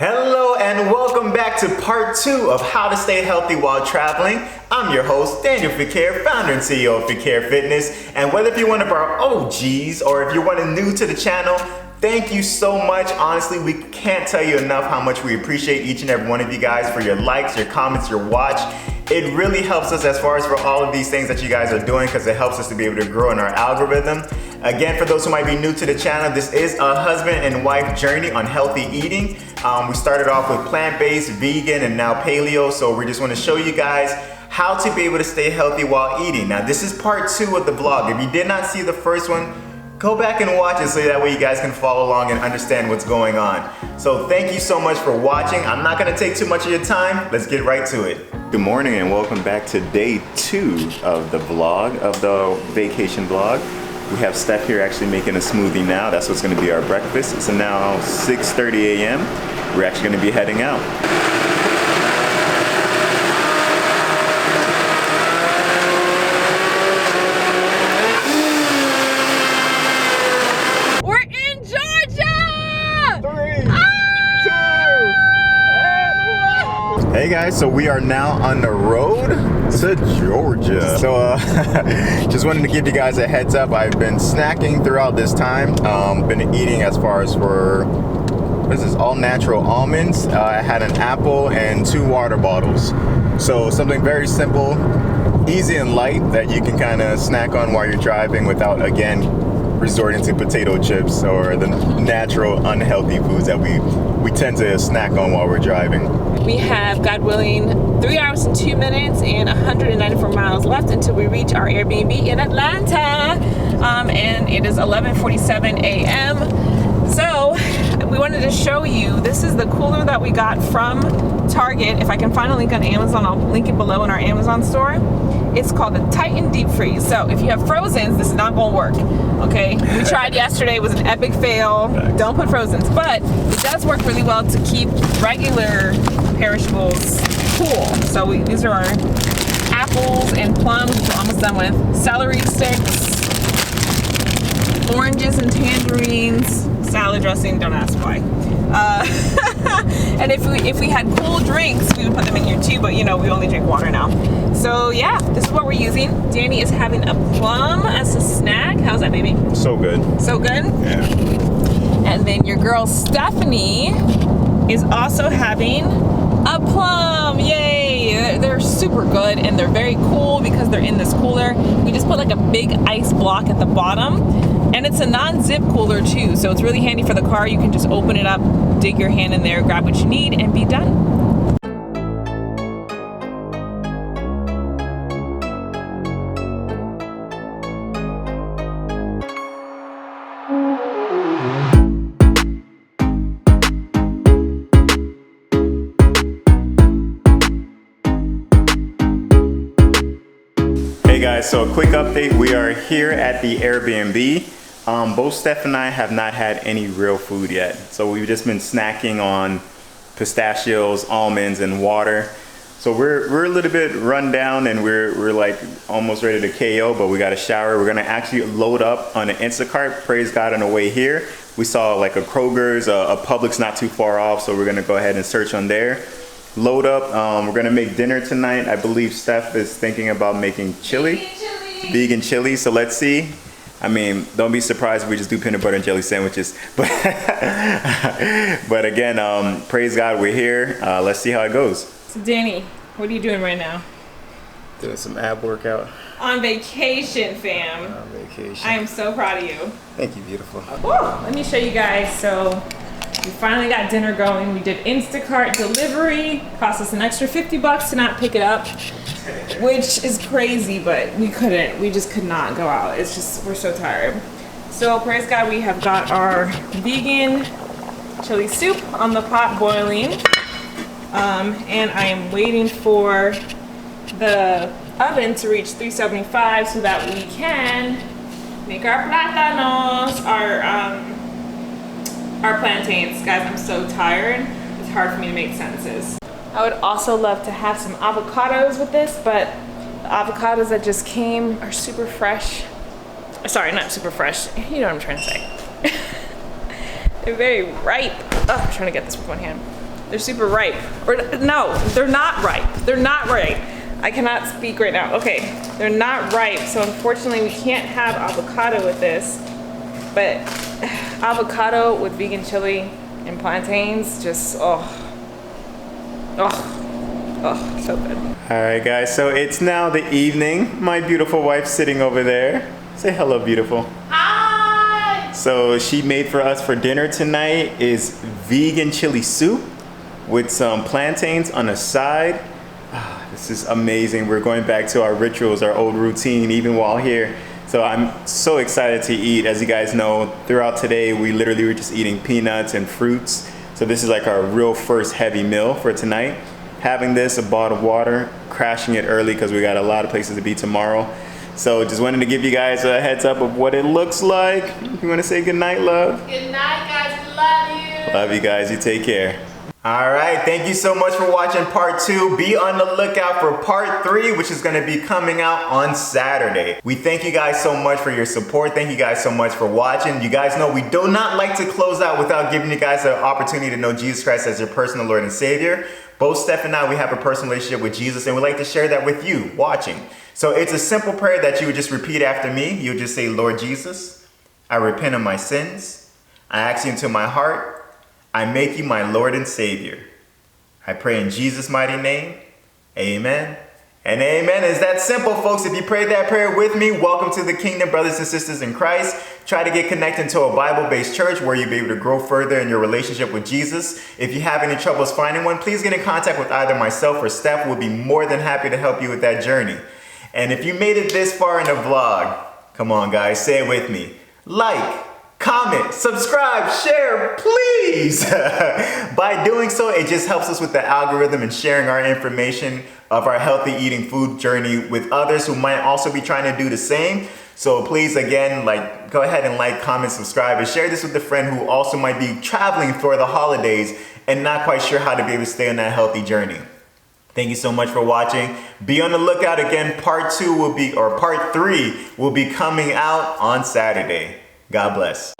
Hello and welcome back to part 2 of how to stay healthy while traveling. I'm your host, Daniel Fequiere, founder and CEO of Fequiere Fitness. And whether if you're one of our OGs or if you're one new to the channel, thank you so much. Honestly, we can't tell you enough how much we appreciate each and every one of you guys for your likes, your comments, your watch. It really helps us as far as for all of these things that you guys are doing because it helps us to be able to grow in our algorithm. Again, for those who might be new to the channel, this is a husband and wife journey on healthy eating. We started off with plant-based, vegan, and now paleo. So we just want to show you guys how to be able to stay healthy while eating. Now, this is part 2 of the vlog. If you did not see the first one, go back and watch it so that way you guys can follow along and understand what's going on. So thank you so much for watching. I'm not gonna take too much of your time. Let's get right to it. Good morning and welcome back to day 2 of the vlog, of the vacation vlog. We have Steph here actually making a smoothie now. That's what's gonna be our breakfast. It's now 6:30 a.m. We're actually gonna be heading out. Hey guys, so we are now on the road to Georgia. So just wanted to give you guys a heads up. I've been snacking throughout this time. Been eating as far as for, what is this, all natural almonds. I had an apple and 2 water bottles. So something very simple, easy and light that you can kind of snack on while you're driving without, again, resorting to potato chips or the natural unhealthy foods that we tend to snack on while we're driving. We have, God willing, 3 hours and 2 minutes and 194 miles left until we reach our Airbnb in Atlanta. And it is 11:47 a.m. So we wanted to show you, this is the cooler that we got from Target. If I can find a link on Amazon, I'll link it below in our Amazon store. It's called the Titan Deep Freeze. So if you have Frozens, this is not gonna work, okay? We tried yesterday, it was an epic fail. Don't put Frozens, but it does work really well to keep regular perishables cool. So these are our apples and plums, which we're almost done with, celery sticks, oranges and tangerines, salad dressing, don't ask why. And if we had cool drinks, we would put them in here too, but you know, we only drink water now. So yeah, this is what we're using. Danny is having a plum as a snack. How's that, baby? So good. So good? Yeah. And then your girl Stephanie is also having a plum. Yay! They're super good and they're very cool because they're in this cooler. We just put like a big ice block at the bottom. And it's a non-zip cooler too, so it's really handy for the car. You can just open it up, dig your hand in there, grab what you need, and be done. Hey guys, so a quick update. We are here at the Airbnb. Both Steph and I have not had any real food yet. So we've just been snacking on pistachios, almonds, and water. So we're a little bit run down and we're like almost ready to KO, but we got a shower. We're gonna actually load up on an Instacart. Praise God, on the way here. We saw like a Kroger's, a Publix not too far off, so we're gonna go ahead and search on there. Load up. We're gonna make dinner tonight. I believe Steph is thinking about making chili. Vegan chili. So let's see. I mean, don't be surprised if we just do peanut butter and jelly sandwiches. But again, praise God, we're here. Let's see how it goes. So Danny, what are you doing right now? Doing some ab workout. On vacation, fam. On vacation. I am so proud of you. Thank you, beautiful. Woo! Let me show you guys. So we finally got dinner going. We did Instacart delivery. Cost us an extra $50 to not pick it up, which is crazy, but we just could not go out. It's just, we're so tired. So praise God, we have got our vegan chili soup on the pot boiling. And I am waiting for the oven to reach 375 so that we can make our plátanos, our plantains. Guys, I'm so tired. It's hard for me to make sentences. I would also love to have some avocados with this, but the avocados that just came are super fresh. Sorry, not super fresh. You know what I'm trying to say. They're very ripe. Oh, I'm trying to get this with one hand. They're super ripe. Or no, they're not ripe. They're not ripe. I cannot speak right now. Okay, they're not ripe, so unfortunately we can't have avocado with this. But avocado with vegan chili and plantains, just oh, so good. All right, guys, so it's now the evening. My beautiful wife sitting over there. Say hello, beautiful. Hi! So she made for us for dinner tonight is vegan chili soup with some plantains on the side. This is amazing. We're going back to our rituals, our old routine, even while here. So I'm so excited to eat. As you guys know, throughout today, we literally were just eating peanuts and fruits. So this is like our real first heavy meal for tonight. Having this, a bottle of water, crashing it early because we got a lot of places to be tomorrow. So just wanted to give you guys a heads up of what it looks like. You want to say goodnight, love? Good night, guys. Love you. Love you guys. You take care. All right, thank you so much for watching part 2. Be on the lookout for part 3, which is going to be coming out on Saturday. We thank you guys so much for your support. Thank you guys so much for watching. You guys know we do not like to close out without giving you guys an opportunity to know Jesus Christ as your personal Lord and Savior. Both Steph and I, we have a personal relationship with Jesus, and we'd like to share that with you watching. So it's a simple prayer that you would just repeat after me. You would just say, Lord Jesus, I repent of my sins. I ask you into my heart. I make you my Lord and Savior. I pray in Jesus' mighty name. Amen and amen. It's that simple, folks. If you prayed that prayer with me, welcome to the kingdom, brothers and sisters in Christ. Try to get connected to a Bible-based church where you'll be able to grow further in your relationship with Jesus. If you have any troubles finding one, please get in contact with either myself or Steph. We'll be more than happy to help you with that journey. And if you made it this far in the vlog, come on, guys, say it with me. Like, comment, subscribe, share, please. By doing so, it just helps us with the algorithm and sharing our information of our healthy eating food journey with others who might also be trying to do the same. So please, again, go ahead and like, comment, subscribe, and share this with a friend who also might be traveling for the holidays and not quite sure how to be able to stay on that healthy journey. Thank you so much for watching. Be on the lookout again. Part 3 will be coming out on Saturday. God bless.